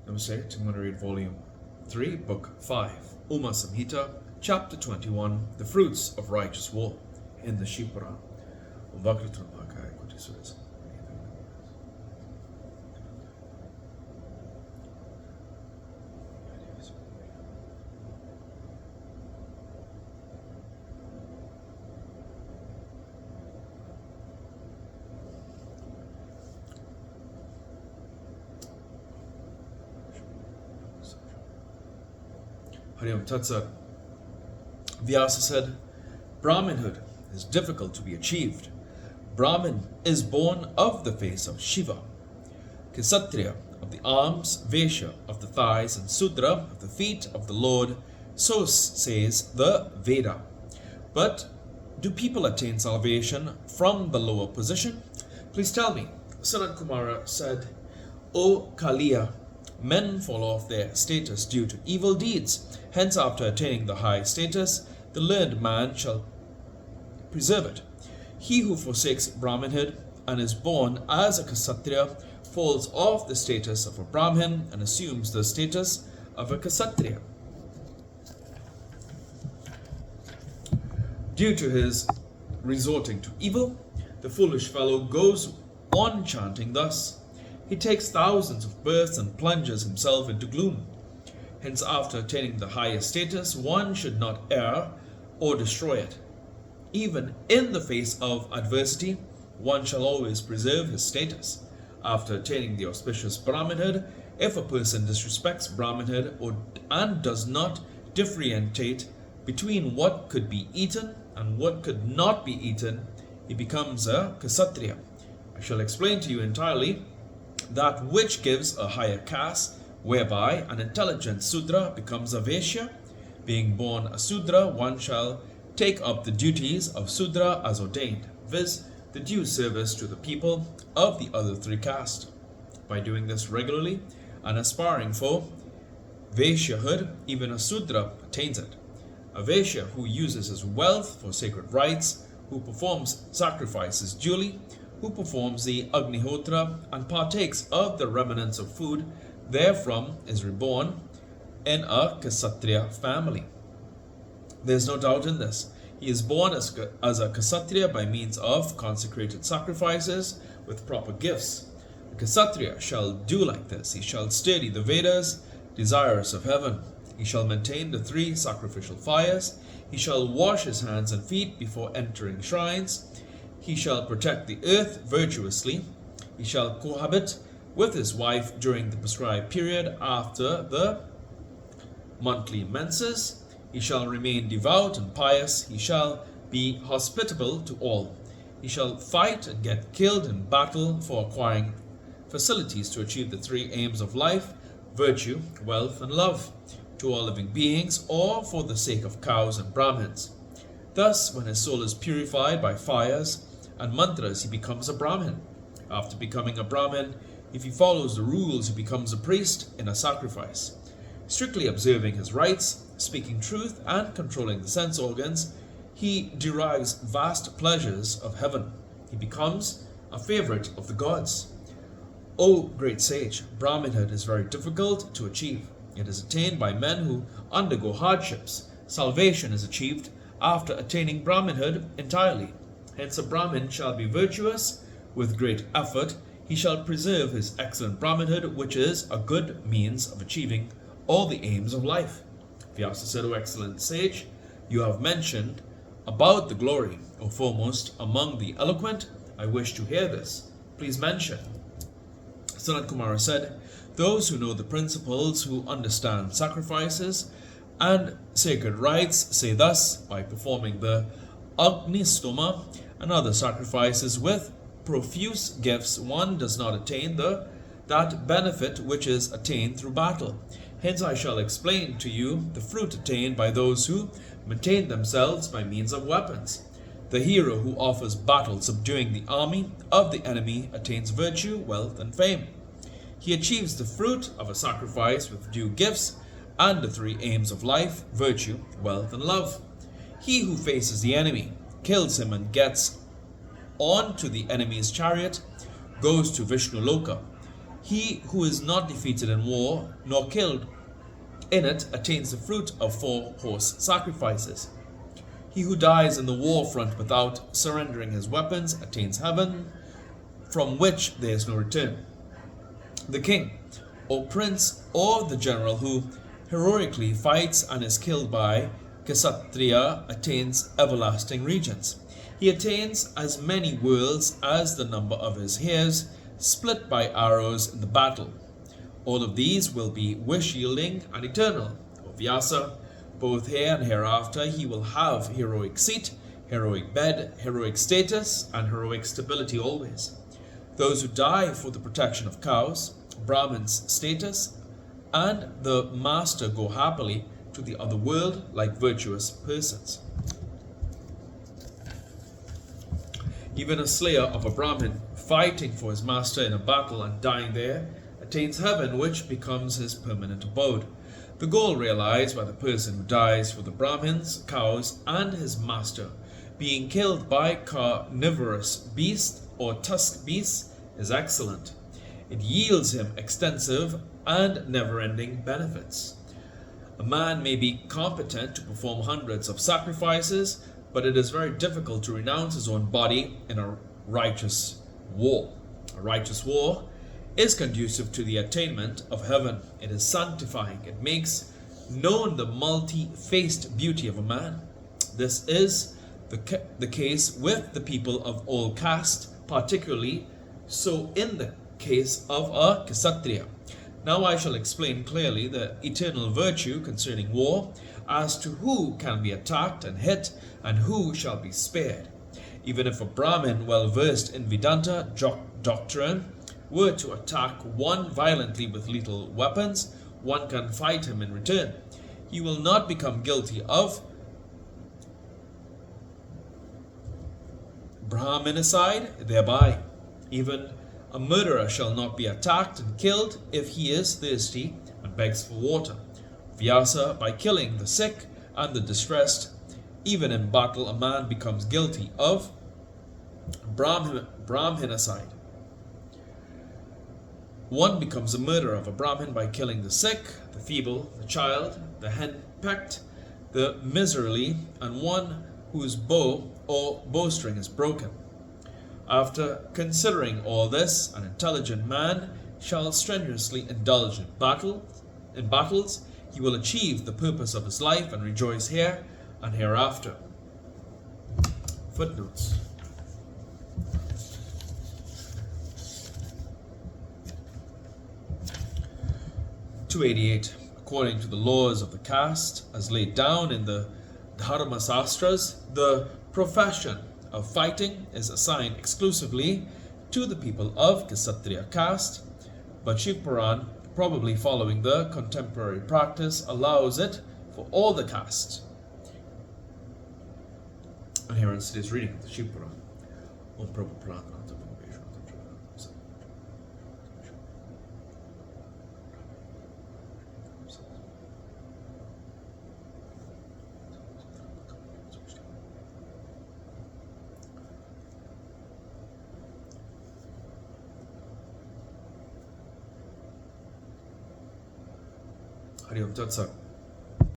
Namaste. I'm going to read Volume 3, Book 5, UmaSamhita, Chapter 21, The Fruits of Righteous War, in the Shiva Puran. Hariom Tatsat. Vyasa said, Brahmanhood is difficult to be achieved. Brahmin is born of the face of Shiva, Kshatriya of the arms, Vaishya of the thighs, and Sudra of the feet of the Lord, so says the Veda. But do people attain salvation from the lower position? Please tell me. Sanat Kumara said, O Kaliya, men fall off their status due to evil deeds. Hence, after attaining the high status, the learned man shall preserve it. He who forsakes Brahmanhood and is born as a Kshatriya falls off the status of a Brahmin and assumes the status of a Kshatriya. Due to his resorting to evil, the foolish fellow goes on chanting thus. He takes thousands of births and plunges himself into gloom. Hence, after attaining the highest status, one should not err or destroy it. Even in the face of adversity, one shall always preserve his status. After attaining the auspicious Brahmanhood, if a person disrespects Brahmanhood and does not differentiate between what could be eaten and what could not be eaten, he becomes a Kshatriya. I shall explain to you entirely that which gives a higher caste, whereby an intelligent Sudra becomes a Vaishya. Being born a Sudra, one shall take up the duties of Sudra as ordained, viz., the due service to the people of the other three castes. By doing this regularly and aspiring for Vaishyahood, even a Sudra attains it. A Vaishya who uses his wealth for sacred rites, who performs sacrifices duly, who performs the Agnihotra and partakes of the remnants of food, therefrom is reborn in a Kshatriya family. There is no doubt in this. He is born as a Kshatriya by means of consecrated sacrifices with proper gifts. A Kshatriya shall do like this. He shall study the Vedas, desirous of heaven. He shall maintain the 3 sacrificial fires. He shall wash his hands and feet before entering shrines. He shall protect the earth virtuously. He shall cohabit with his wife during the prescribed period after the monthly menses. He shall remain devout and pious. He shall be hospitable to all. He shall fight and get killed in battle for acquiring facilities to achieve the 3 aims of life, virtue, wealth, and love, to all living beings, or for the sake of cows and Brahmins. Thus, when his soul is purified by fires and mantras, he becomes a Brahmin. After becoming a Brahmin, if he follows the rules, he becomes a priest in a sacrifice. Strictly observing his rites, speaking truth, and controlling the sense organs, he derives vast pleasures of heaven. He becomes a favorite of the gods. O great sage, Brahmanhood is very difficult to achieve. It is attained by men who undergo hardships. Salvation is achieved after attaining Brahmanhood entirely. Hence, a Brahmin shall be virtuous with great effort. He shall preserve his excellent Brahmanhood, which is a good means of achieving all the aims of life. Vyasa said, O excellent sage, you have mentioned about the glory, O foremost among the eloquent. I wish to hear this. Please mention. Sanat Kumara said, those who know the principles, who understand sacrifices and sacred rites, say thus: by performing the Agnistoma and other sacrifices with profuse gifts, one does not attain that benefit which is attained through battle. Hence I shall explain to you the fruit attained by those who maintain themselves by means of weapons. The hero who offers battle subduing the army of the enemy attains virtue, wealth, and fame. He achieves the fruit of a sacrifice with due gifts and the 3 aims of life, virtue, wealth, and love. He who faces the enemy, kills him, and gets on to the enemy's chariot goes to Vishnu Loka. He who is not defeated in war, nor killed in it, attains the fruit of 4 horse sacrifices. He who dies in the war front without surrendering his weapons attains heaven, from which there is no return. The king, or prince, or the general who heroically fights and is killed by Kshatriya attains everlasting regions. He attains as many worlds as the number of his hairs, split by arrows in the battle. All of these will be wish-yielding and eternal. O Vyasa, both here and hereafter he will have heroic seat, heroic bed, heroic status, and heroic stability always. Those who die for the protection of cows, Brahmin's status, and the master go happily to the other world like virtuous persons. Even a slayer of a Brahmin fighting for his master in a battle and dying there attains heaven, which becomes his permanent abode. The goal realized by the person who dies for the Brahmins, cows, and his master, being killed by carnivorous beast or tusk beasts, is excellent. It yields him extensive and never-ending benefits. A man may be competent to perform hundreds of sacrifices, but it is very difficult to renounce his own body in a righteous war. A righteous war is conducive to the attainment of heaven. It is sanctifying. It makes known the multi-faced beauty of a man. This is the case with the people of all caste, particularly so in the case of a Kshatriya. Now I shall explain clearly the eternal virtue concerning war, as to who can be attacked and hit, and who shall be spared. Even if a Brahmin well versed in Vedanta doctrine were to attack one violently with lethal weapons, one can fight him in return. He will not become guilty of Brahminicide thereby. Even a murderer shall not be attacked and killed if he is thirsty and begs for water. Vyasa, by killing the sick and the distressed, even in battle a man becomes guilty of Brahminicide. One becomes a murderer of a Brahmin by killing the sick, the feeble, the child, the henpecked, the miserly, and one whose bow or bowstring is broken. After considering all this, an intelligent man shall strenuously indulge in battles. He will achieve the purpose of his life and rejoice here and hereafter. Footnotes. (288) According to the laws of the caste, as laid down in the Dharma Sastras, the profession of fighting is assigned exclusively to the people of Kshatriya caste, but Shiva Puran, probably following the contemporary practice, allows it for all the castes. And here is today's reading of the Shiva Puran. Om Prabhu Puran. Hari Om Tat Sat.